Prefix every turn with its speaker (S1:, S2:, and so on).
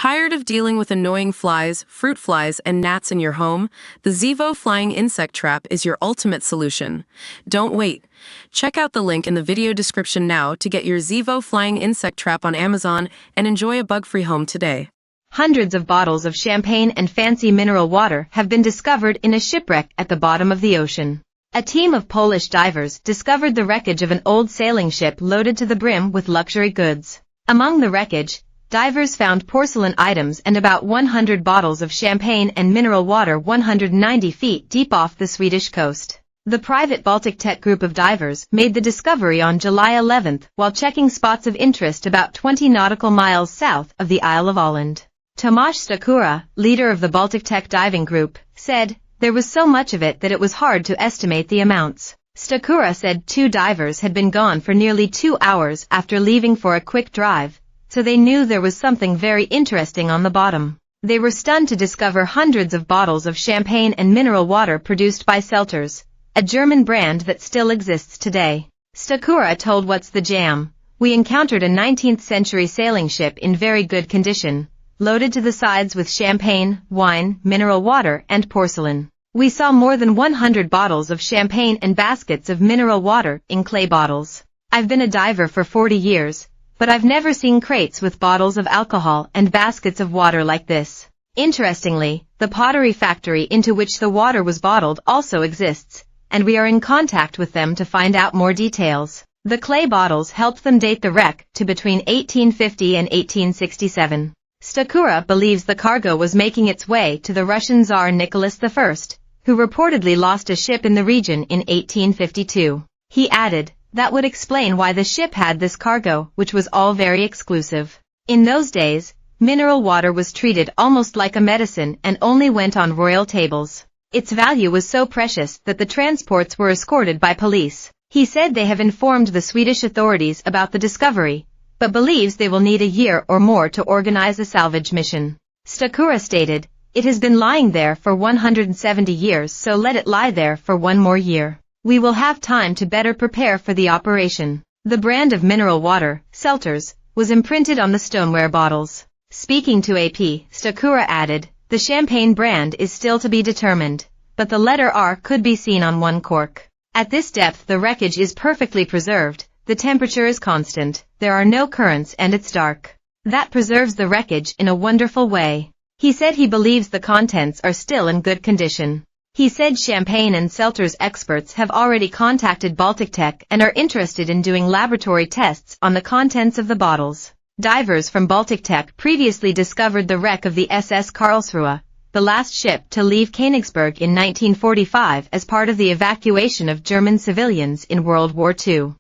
S1: Tired of dealing with annoying flies, fruit flies, and gnats in your home? The Zevo Flying Insect Trap is your ultimate solution. Don't wait. Check out the link in the video description now to get your Zevo Flying Insect Trap on Amazon and enjoy a bug-free home today.
S2: Hundreds of bottles of champagne and fancy mineral water have been discovered in a shipwreck at the bottom of the ocean. A team of Polish divers discovered the wreckage of an old sailing ship loaded to the brim with luxury goods. Among the wreckage, divers found porcelain items and about 100 bottles of champagne and mineral water 190 feet deep off the Swedish coast. The private Baltic Tech group of divers made the discovery on July 11 while checking spots of interest about 20 nautical miles south of the Isle of Åland. Tomasz Stakura, leader of the Baltic Tech diving group, said, "There was so much of it that it was hard to estimate the amounts." Stakura said 2 divers had been gone for nearly 2 hours after leaving for a quick drive, so they knew there was something very interesting on the bottom. They were stunned to discover hundreds of bottles of champagne and mineral water produced by Selters, a German brand that still exists today. Stakura told What's the Jam, "We encountered a 19th century sailing ship in very good condition, loaded to the sides with champagne, wine, mineral water, and porcelain. We saw more than 100 bottles of champagne and baskets of mineral water in clay bottles. I've been a diver for 40 years, but I've never seen crates with bottles of alcohol and baskets of water like this." Interestingly, the pottery factory into which the water was bottled also exists, and we are in contact with them to find out more details. The clay bottles helped them date the wreck to between 1850 and 1867. Stakura believes the cargo was making its way to the Russian Tsar Nicholas I, who reportedly lost a ship in the region in 1852. He added, "That would explain why the ship had this cargo, which was all very exclusive." In those days, mineral water was treated almost like a medicine and only went on royal tables. Its value was so precious that the transports were escorted by police. He said they have informed the Swedish authorities about the discovery, but believes they will need a year or more to organize a salvage mission. Stakura stated, "It has been lying there for 170 years, so let it lie there for one more year. We will have time to better prepare for the operation." The brand of mineral water, Selters, was imprinted on the stoneware bottles. Speaking to AP, Stakura added, "The champagne brand is still to be determined, but the letter R could be seen on one cork. At this depth the wreckage is perfectly preserved, the temperature is constant, there are no currents and it's dark. That preserves the wreckage in a wonderful way." He said he believes the contents are still in good condition. He said Champagne and Selters experts have already contacted Baltic Tech and are interested in doing laboratory tests on the contents of the bottles. Divers from Baltic Tech previously discovered the wreck of the SS Karlsruhe, the last ship to leave Königsberg in 1945 as part of the evacuation of German civilians in World War II.